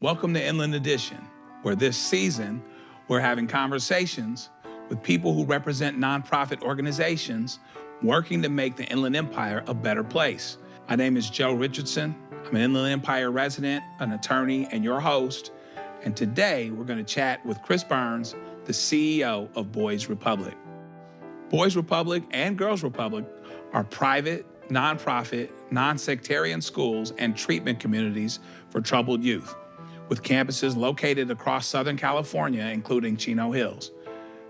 Welcome to Inland Edition, where this season we're having conversations with people who represent nonprofit organizations working to make the Inland Empire a better place. My name is Joe Richardson. I'm an Inland Empire resident, an attorney, and your host. And today we're going to chat with Chris Burns, the CEO of Boys Republic. Boys Republic and Girls Republic are private, nonprofit, non-sectarian schools and treatment communities for troubled youth, with campuses located across Southern California, including Chino Hills.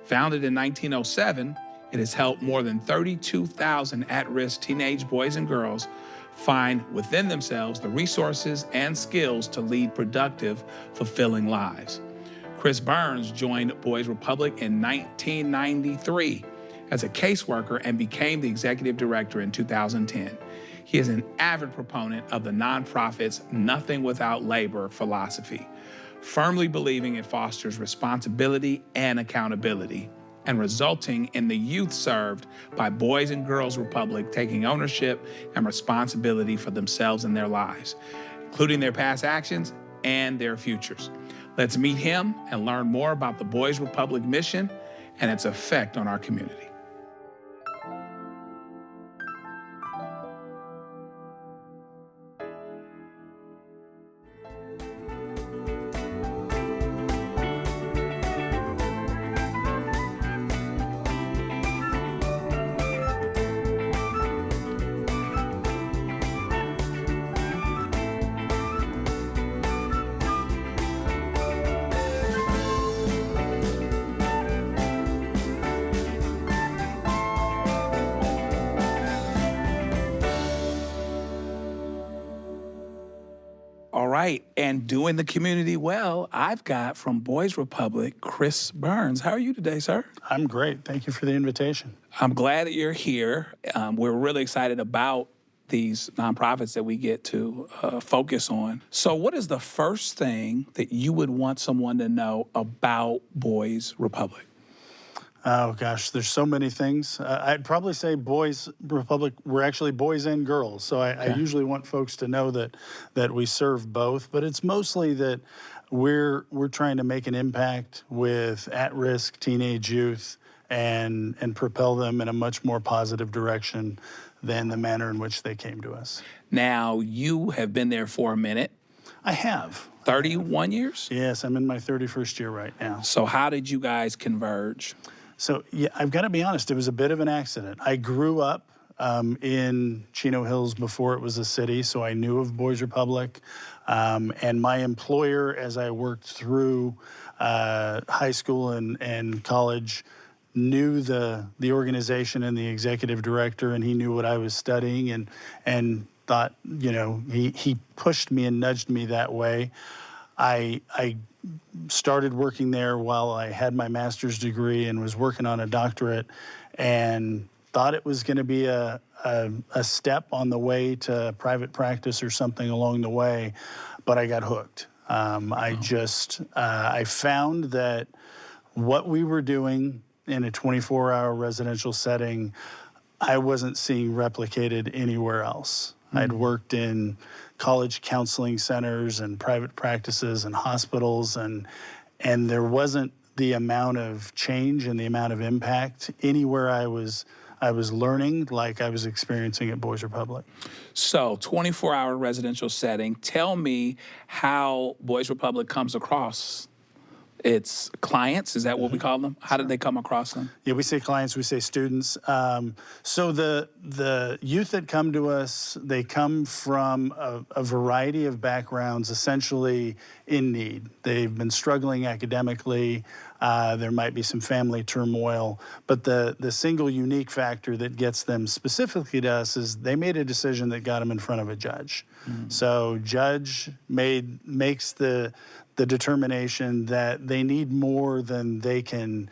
Founded in 1907, it has helped more than 32,000 at-risk teenage boys and girls find within themselves the resources and skills to lead productive, fulfilling lives. Chris Burns joined Boys Republic in 1993 as a caseworker and became the executive director in 2010. He is an avid proponent of the nonprofit's Nothing Without Labor philosophy, firmly believing it fosters responsibility and accountability, and resulting in the youth served by Boys and Girls Republic taking ownership and responsibility for themselves and their lives, including their past actions and their futures. Let's meet him and learn more about the Boys Republic mission and its effect on our community. All right, and doing the community well, I've got from Boys Republic, Chris Burns. How are you today, sir? I'm great. Thank you for the invitation. I'm glad that you're here. We're really excited about these nonprofits that we get to focus on. So what is the first thing that you would want someone to know about Boys Republic? Oh gosh, there's so many things. I'd probably say Boys Republic, we're actually boys and girls. So I usually want folks to know that we serve both, but it's mostly that we're trying to make an impact with at-risk teenage youth and propel them in a much more positive direction than the manner in which they came to us. Now, you have been there for a minute. I have. 31 years? Yes, I'm in my 31st year right now. So how did you guys converge? So yeah, I've got to be honest, it was a bit of an accident. I grew up in Chino Hills before it was a city, so I knew of Boys Republic. And my employer, as I worked through high school and college, knew the organization and the executive director, and he knew what I was studying and thought, you know, he pushed me and nudged me that way. I started working there while I had my master's degree and was working on a doctorate, and thought it was going to be a step on the way to private practice or something along the way, but I got hooked. I found that what we were doing in a 24-hour residential setting, I wasn't seeing replicated anywhere else. I'd worked in college counseling centers and private practices and hospitals, and there wasn't the amount of change and the amount of impact anywhere I was learning like I was experiencing at Boys Republic. So 24-hour residential setting, tell me how Boys Republic comes across its clients. Is that what we call them? How did they come across them? Yeah, we say clients, we say students. So the youth that come to us, they come from a variety of backgrounds, essentially in need. They've been struggling academically. There might be some family turmoil, but the single unique factor that gets them specifically to us is they made a decision that got them in front of a judge. So judge makes the determination that they need more than they can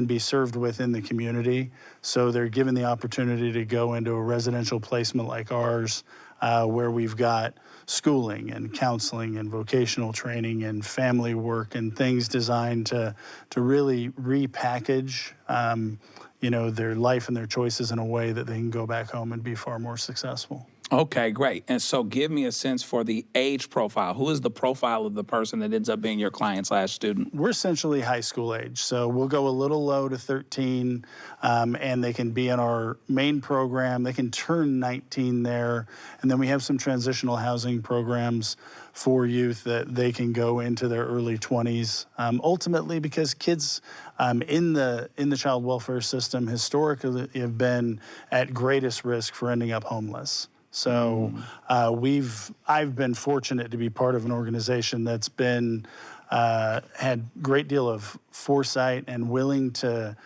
be served with in the community. So they're given the opportunity to go into a residential placement like ours, where we've got schooling and counseling and vocational training and family work and things designed to really repackage their life and their choices in a way that they can go back home and be far more successful. Okay, great. And so give me a sense for the age profile. Who is the profile of the person that ends up being your client/student? We're essentially high school age, so we'll go a little low to 13, and they can be in our main program. They can turn 19 there, and then we have some transitional housing programs for youth that they can go into their early 20s. Ultimately, because kids in the child welfare system historically have been at greatest risk for ending up homeless. So I've been fortunate to be part of an organization that's been had great deal of foresight and willing to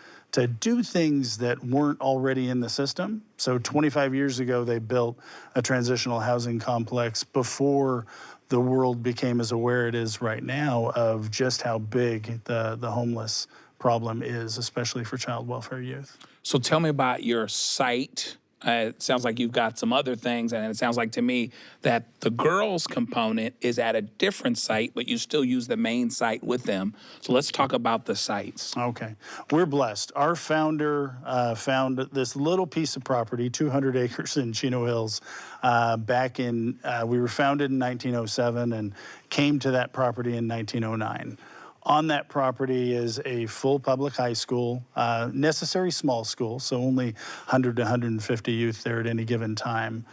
do things that weren't already in the system. So 25 years ago, they built a transitional housing complex before the world became as aware it is right now of just how big the homeless problem is, especially for child welfare youth. So tell me about your site. It sounds like you've got some other things, and it sounds like to me that the girls component is at a different site, but you still use the main site with them. So let's talk about the sites. Okay. We're blessed. Our founder found this little piece of property, 200 acres in Chino Hills, we were founded in 1907 and came to that property in 1909. On that property is a full public high school, necessary small school, so only 100 to 150 youth there at any given time.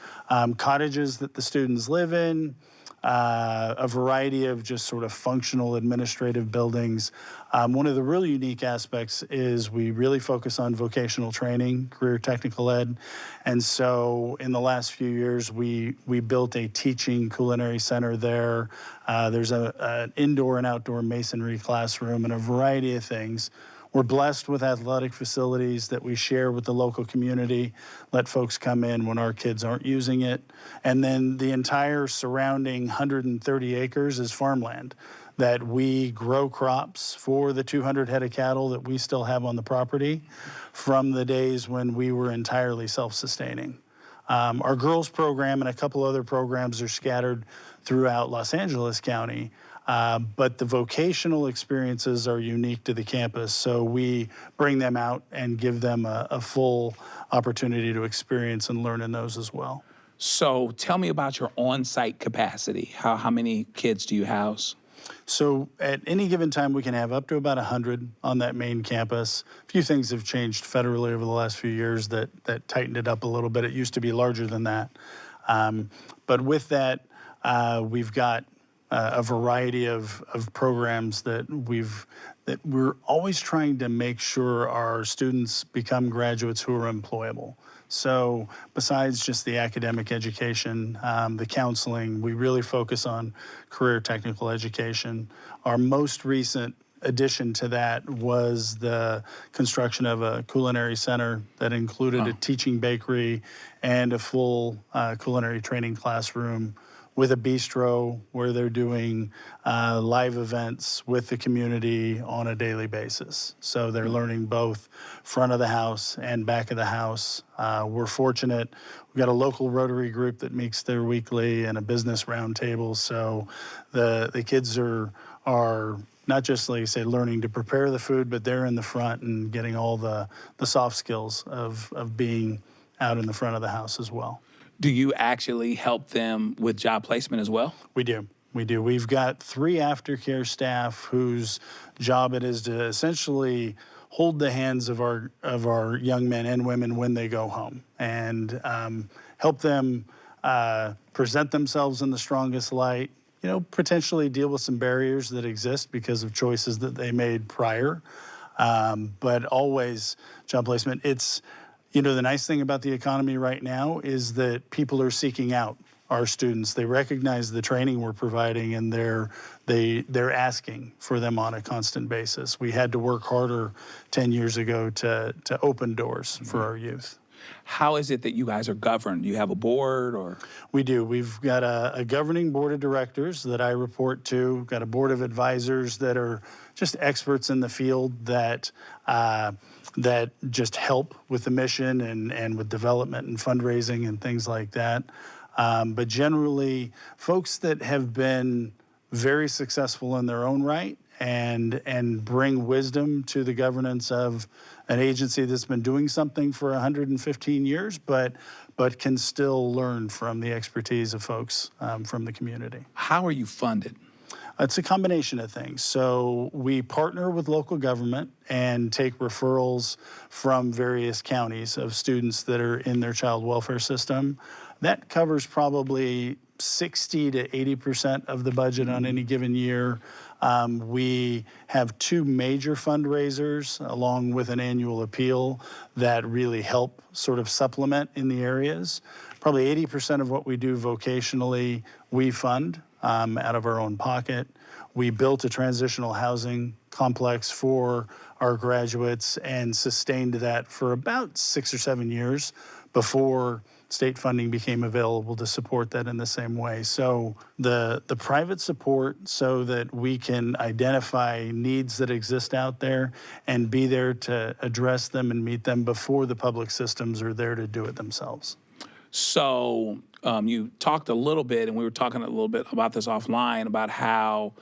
Cottages that the students live in, a variety of just sort of functional administrative buildings. One of the really unique aspects is we really focus on vocational training, career technical ed. And so in the last few years, we built a teaching culinary center there. There's an indoor and outdoor masonry classroom and a variety of things. We're blessed with athletic facilities that we share with the local community, let folks come in when our kids aren't using it. And then the entire surrounding 130 acres is farmland that we grow crops for the 200 head of cattle that we still have on the property from the days when we were entirely self-sustaining. Our girls program and a couple other programs are scattered throughout Los Angeles County. But the vocational experiences are unique to the campus, so we bring them out and give them a full opportunity to experience and learn in those as well. So tell me about your on-site capacity. How many kids do you house? So at any given time, we can have up to about 100 on that main campus. A few things have changed federally over the last few years that tightened it up a little bit. It used to be larger than that. But with that, we've got a variety of programs that we're always trying to make sure our students become graduates who are employable. So besides just the academic education, the counseling, we really focus on career technical education. Our most recent addition to that was the construction of a culinary center that included a teaching bakery and a full culinary training classroom with a bistro where they're doing live events with the community on a daily basis. So they're learning both front of the house and back of the house. We're fortunate. We've got a local Rotary group that meets there weekly and a business roundtable. So the kids are not just, like I say, learning to prepare the food, but they're in the front and getting all the soft skills of being out in the front of the house as well. Do you actually help them with job placement as well? We do. We do. We've got 3 aftercare staff whose job it is to essentially hold the hands of our young men and women when they go home and help them present themselves in the strongest light, potentially deal with some barriers that exist because of choices that they made prior. But always job placement. It's the nice thing about the economy right now is that people are seeking out our students. They recognize the training we're providing, and they're asking for them on a constant basis. We had to work harder 10 years ago to open doors for our youth. How is it that you guys are governed? Do you have a board or? We do. We've got a governing board of directors that I report to. We've got a board of advisors that are just experts in the field that just help with the mission and with development and fundraising and things like that. But generally, folks that have been very successful in their own right and bring wisdom to the governance of an agency that's been doing something for 115 years, but can still learn from the expertise of folks from the community. How are you funded? It's a combination of things. So we partner with local government and take referrals from various counties of students that are in their child welfare system. That covers probably 60 to 80% of the budget on any given year. We have two major fundraisers along with an annual appeal that really help sort of supplement in the areas. Probably 80% of what we do vocationally, we fund out of our own pocket. We built a transitional housing complex for our graduates and sustained that for about 6 or 7 years before state funding became available to support that in the same way. So the private support so that we can identify needs that exist out there and be there to address them and meet them before the public systems are there to do it themselves. So you talked a little bit, and we were talking a little bit about this offline, about how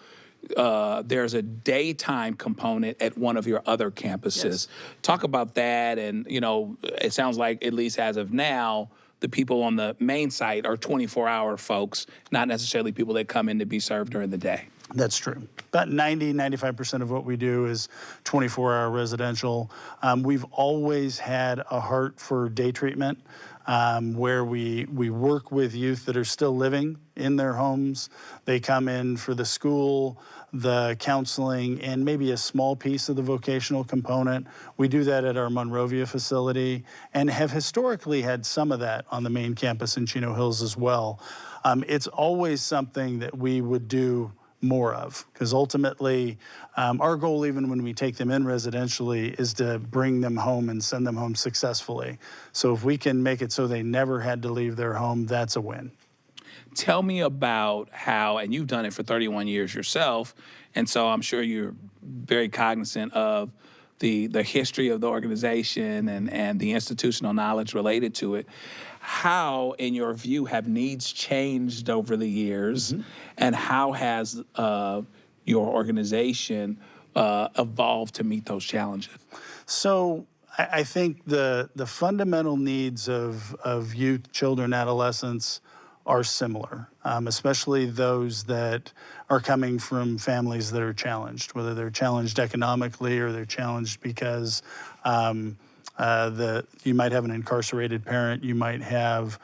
there's a daytime component at one of your other campuses. Yes. Talk about that, and it sounds like, at least as of now, the people on the main site are 24-hour folks, not necessarily people that come in to be served during the day. That's true. About 95% of what we do is 24-hour residential. We've always had a heart for day treatment, where we work with youth that are still living in their homes. They come in for the school, the counseling, and maybe a small piece of the vocational component. We do that at our Monrovia facility and have historically had some of that on the main campus in Chino Hills as well. It's always something that we would do more of, because ultimately our goal, even when we take them in residentially, is to bring them home and send them home successfully. So if we can make it so they never had to leave their home, that's a win. Tell me about how, and you've done it for 31 years yourself, and so I'm sure you're very cognizant of the history of the organization and the institutional knowledge related to it. How, in your view, have needs changed over the years, and how has your organization evolved to meet those challenges? So I think the fundamental needs of youth, children, adolescents are similar, especially those that are coming from families that are challenged, whether they're challenged economically or they're challenged because you might have an incarcerated parent, you might have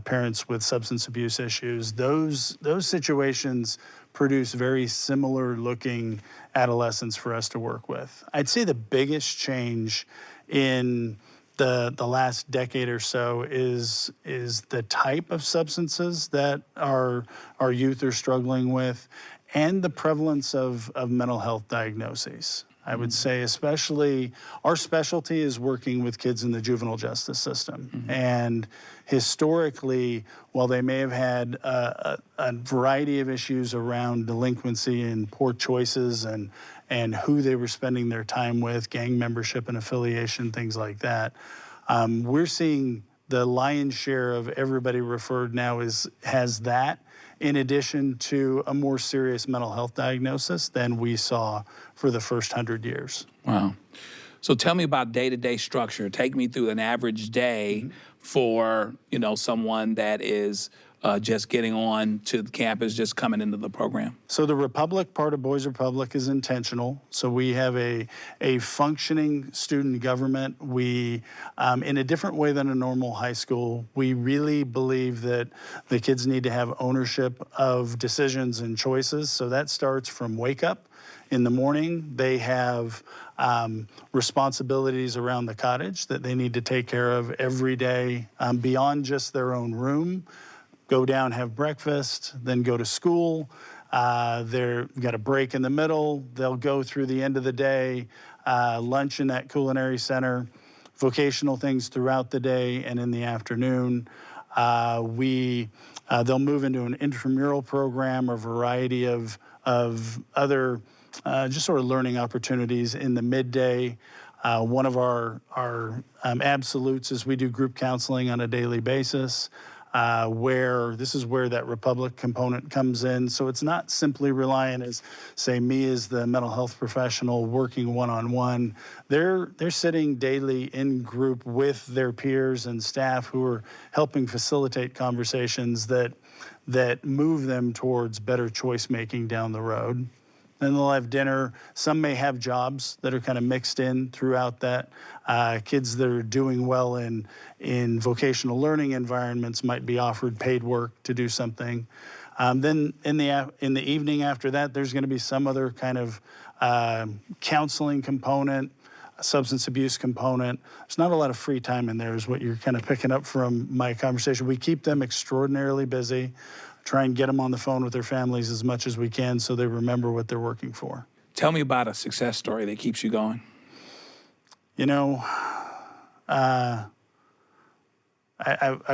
parents with substance abuse issues. Those situations produce very similar looking adolescents for us to work with. I'd say the biggest change in the last decade or so is the type of substances that our youth are struggling with, and the prevalence of mental health diagnoses. I would say especially our specialty is working with kids in the juvenile justice system. And historically, while they may have had a variety of issues around delinquency and poor choices and who they were spending their time with, gang membership and affiliation, things like that, we're seeing the lion's share of everybody referred now has that, in addition to a more serious mental health diagnosis than we saw for the first 100 years. Wow. So tell me about day-to-day structure. Take me through an average day for, someone that is just getting on to the campus, just coming into the program. So the Republic part of Boys Republic is intentional. So we have a functioning student government. We, in a different way than a normal high school, we really believe that the kids need to have ownership of decisions and choices. So that starts from wake up in the morning. They have responsibilities around the cottage that they need to take care of every day, beyond just their own room. Go down, have breakfast, then go to school. They've got a break in the middle. They'll go through the end of the day, lunch in that culinary center, vocational things throughout the day and in the afternoon. They'll move into an intramural program, a variety of other just sort of learning opportunities in the midday. One of our absolutes is we do group counseling on a daily basis. where this is where that Republic component comes in. So it's not simply relying as, say, me as the mental health professional working one-on-one. They're sitting daily in group with their peers and staff who are helping facilitate conversations that move them towards better choice making down the road. Then they'll have dinner. Some may have jobs that are kind of mixed in throughout that. Kids that are doing well in vocational learning environments might be offered paid work to do something. Then in the evening after that, there's going to be some other kind of counseling component, a substance abuse component. There's not a lot of free time in there is what you're kind of picking up from my conversation. We keep them extraordinarily busy. Try and get them on the phone with their families as much as we can so they remember what they're working for. Tell me about a success story that keeps you going. You know, I've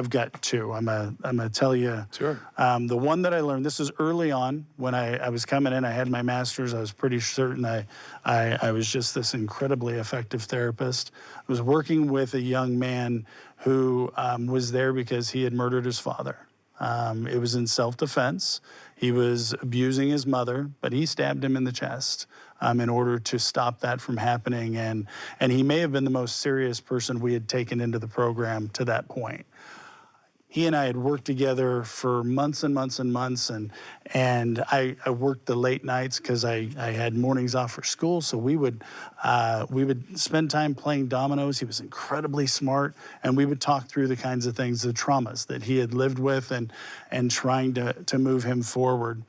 got two. I'm gonna tell you. Sure. The one that I learned, this is early on when I was coming in. I had my master's. I was pretty certain I was just this incredibly effective therapist. I was working with a young man who was there because he had murdered his father. It was in self-defense. He was abusing his mother, but he stabbed him in the chest in order to stop that from happening. And he may have been the most serious person we had taken into the program to that point. He and I had worked together for months and months and months, and I worked the late nights because I had mornings off for school. So we would spend time playing dominoes. He was incredibly smart, and we would talk through the kinds of things, the traumas that he had lived with, and trying to move him forward.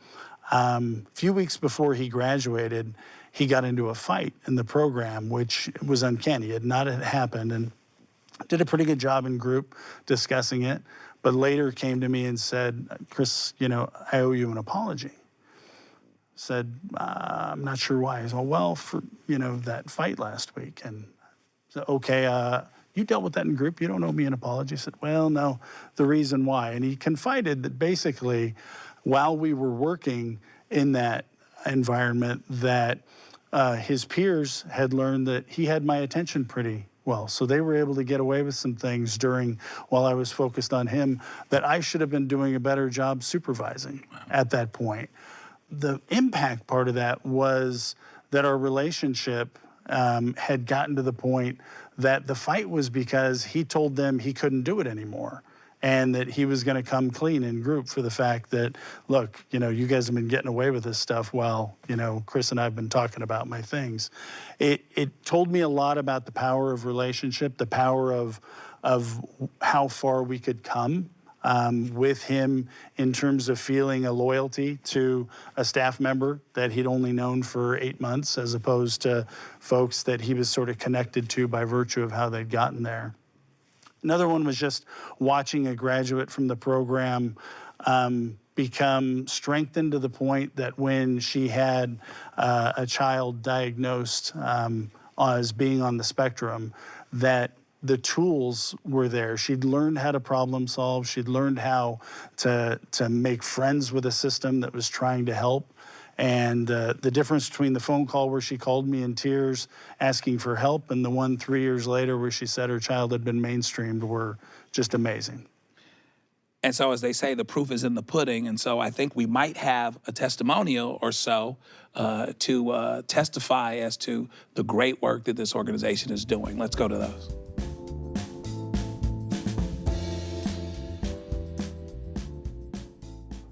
A few weeks before he graduated, he got into a fight in the program, which was uncanny. It had not happened, and did a pretty good job in group discussing it. But later came to me and said, Chris, you know, I owe you an apology. Said, I'm not sure why. He said, well, for, you know, that fight last week. And I said, okay, you dealt with that in group. You don't owe me an apology. I said, well, no, the reason why. And he confided that basically while we were working in that environment that his peers had learned that he had my attention pretty well. So they were able to get away with some things while I was focused on him that I should have been doing a better job supervising at that point. The impact part of that was that our relationship had gotten to the point that the fight was because he told them he couldn't do it anymore, and that he was going to come clean in group for the fact that, look, you know, you guys have been getting away with this stuff while, you know, Chris and I have been talking about my things. It told me a lot about the power of relationship, the power of how far we could come with him in terms of feeling a loyalty to a staff member that he'd only known for 8 months, as opposed to folks that he was sort of connected to by virtue of how they'd gotten there. Another one was just watching a graduate from the program become strengthened to the point that when she had a child diagnosed as being on the spectrum, that the tools were there. She'd learned how to problem solve. She'd learned how to make friends with a system that was trying to help. And the difference between the phone call where she called me in tears asking for help and the one 3 years later where she said her child had been mainstreamed were just amazing. And so, as they say, the proof is in the pudding. And so I think we might have a testimonial or so to testify as to the great work that this organization is doing. Let's go to those.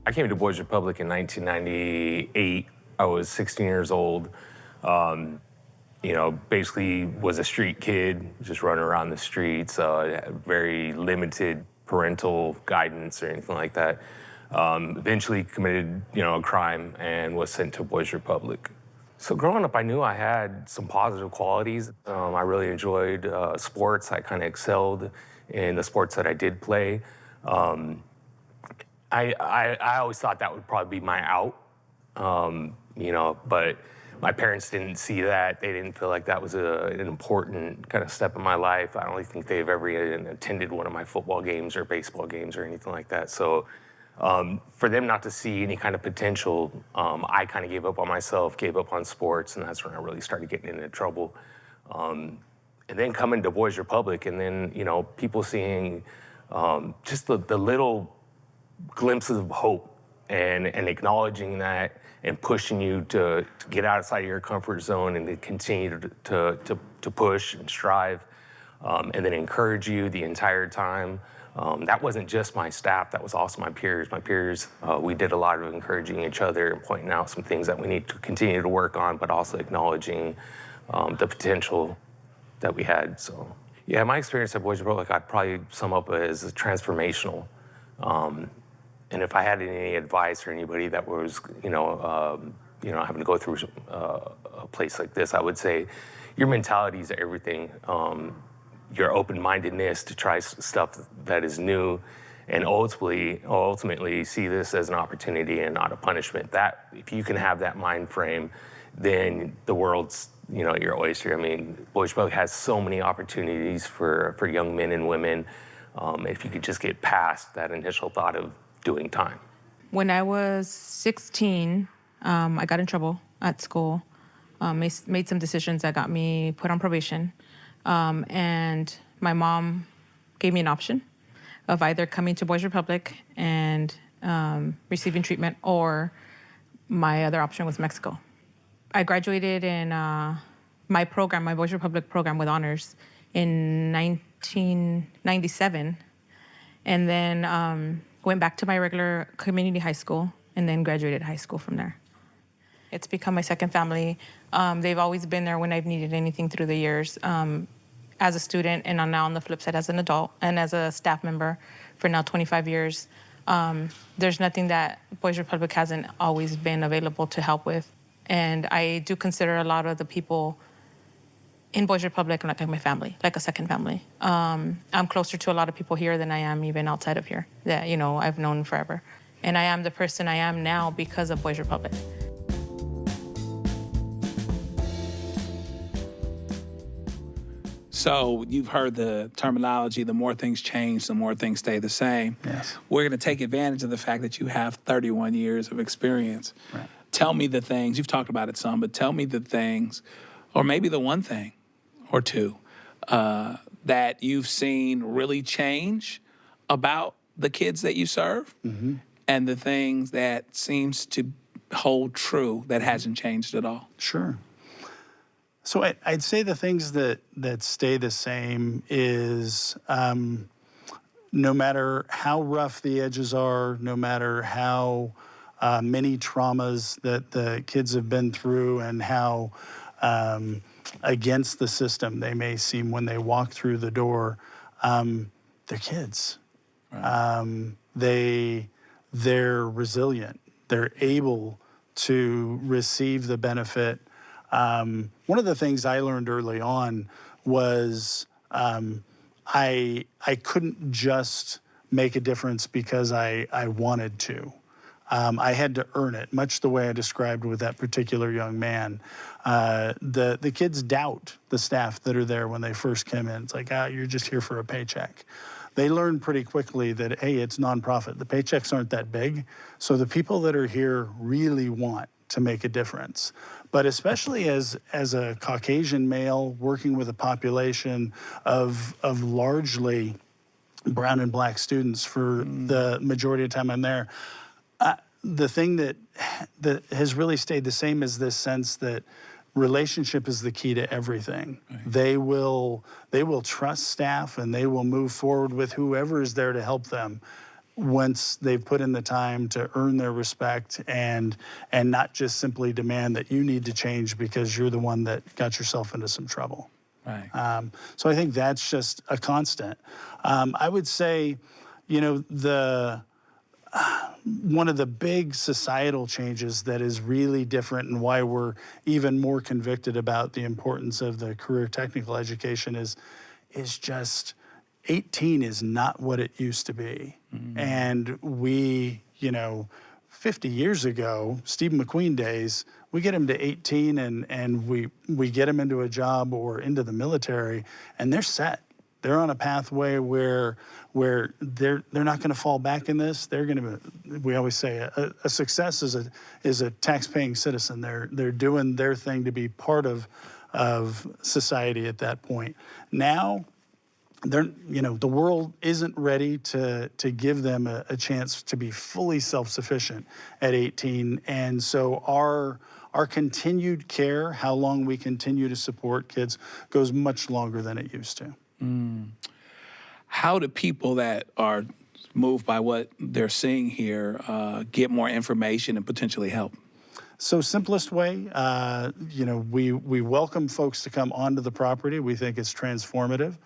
I came to Boys Republic in 1998. I was 16 years old. You know, basically was a street kid, just running around the streets, very limited parental guidance or anything like that. Eventually committed, you know, a crime and was sent to Boys Republic. So growing up, I knew I had some positive qualities. I really enjoyed sports. I kind of excelled in the sports that I did play. I always thought that would probably be my out, you know, but my parents didn't see that. They didn't feel like that was an important kind of step in my life. I don't really think they've ever even attended one of my football games or baseball games or anything like that. So for them not to see any kind of potential, I kind of gave up on myself, gave up on sports, and that's when I really started getting into trouble. And then coming to Boys Republic, and then, you know, people seeing just the little glimpses of hope and acknowledging that and pushing you to get outside of your comfort zone and to continue to push and strive, and then encourage you the entire time. That wasn't just my staff, that was also my peers. My peers, we did a lot of encouraging each other and pointing out some things that we need to continue to work on, but also acknowledging the potential that we had. So, yeah, my experience at Boys Republic, I'd probably sum up as transformational. And if I had any advice for anybody that was, having to go through a place like this, I would say your mentality is everything. Your open-mindedness to try stuff that is new, and ultimately see this as an opportunity and not a punishment. That if you can have that mind frame, then the world's your oyster. I mean, Boys Republic has so many opportunities for young men and women. If you could just get past that initial thought of doing time. When I was 16, I got in trouble at school, made some decisions that got me put on probation. And my mom gave me an option of either coming to Boys Republic and receiving treatment, or my other option was Mexico. I graduated in my program, my Boys Republic program with honors in 1997, and then went back to my regular community high school and then graduated high school from there. It's become my second family. They've always been there when I've needed anything through the years, as a student, and now on the flip side as an adult and as a staff member for now 25 years. There's nothing that Boys Republic hasn't always been available to help with. And I do consider a lot of the people in Boys Republic like my family, like a second family. I'm closer to a lot of people here than I am even outside of here that, I've known forever. And I am the person I am now because of Boys Republic. So you've heard the terminology, the more things change, the more things stay the same. Yes. We're going to take advantage of the fact that you have 31 years of experience. Right. Tell me the things, you've talked about it some, but tell me the things, or maybe the one thing or two that you've seen really change about the kids that you serve, and the things that seems to hold true that hasn't changed at all. Sure. So I'd say the things that stay the same is no matter how rough the edges are, no matter how many traumas that the kids have been through and how against the system they may seem when they walk through the door, they're kids. Right. They're resilient. They're able to receive the benefit. One of the things I learned early on was I couldn't just make a difference because I wanted to. I had to earn it, much the way I described with that particular young man. The kids doubt the staff that are there when they first come in. It's like, you're just here for a paycheck. They learn pretty quickly that, hey, it's nonprofit. The paychecks aren't that big. So the people that are here really want to make a difference. But especially as a Caucasian male working with a population of largely brown and black students for the majority of the time I'm there, the thing that has really stayed the same is this sense that relationship is the key to everything. Right. They will trust staff and they will move forward with whoever is there to help them once they've put in the time to earn their respect and not just simply demand that you need to change because you're the one that got yourself into some trouble. Right. So I think that's just a constant. I would say, one of the big societal changes that is really different and why we're even more convicted about the importance of the career technical education is just 18 is not what it used to be. Mm-hmm. And we, 50 years ago, Steve McQueen days, we get them to 18 and we get them into a job or into the military and they're set. They're on a pathway where they're not going to fall back in this. They're going to. We always say a success is a tax-paying citizen. They're doing their thing to be part of society at that point. Now, the world isn't ready to give them a chance to be fully self-sufficient at 18. And so our continued care, how long we continue to support kids, goes much longer than it used to. How do people that are moved by what they're seeing here get more information and potentially help? So simplest way, we welcome folks to come onto the property. We think it's transformative.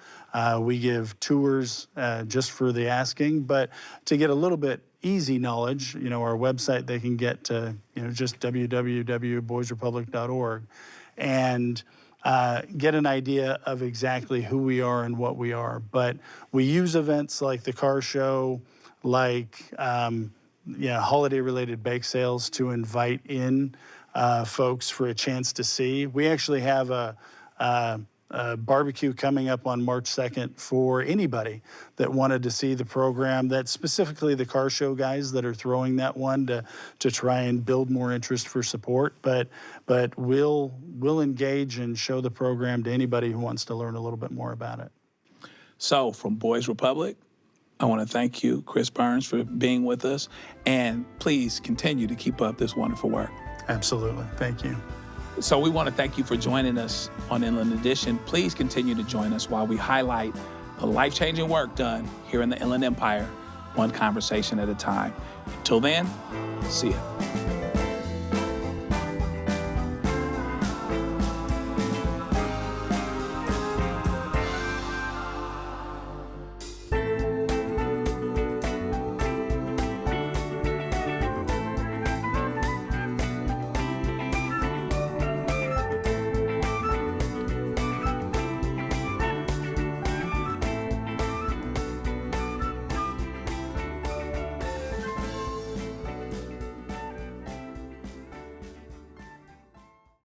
We give tours just for the asking, but to get a little bit easy knowledge, our website, they can get to, just www.boysrepublic.org and get an idea of exactly who we are and what we are. But we use events like the car show, like holiday-related bake sales to invite in folks for a chance to see. We actually have a barbecue coming up on March 2nd for anybody that wanted to see the program. That's specifically the car show guys that are throwing that one to try and build more interest for support. But we'll engage and show the program to anybody who wants to learn a little bit more about it. So from Boys Republic, I want to thank you, Chris Burns, for being with us. And please continue to keep up this wonderful work. Absolutely. Thank you. So we want to thank you for joining us on Inland Edition. Please continue to join us while we highlight the life-changing work done here in the Inland Empire, one conversation at a time. Until then, see ya.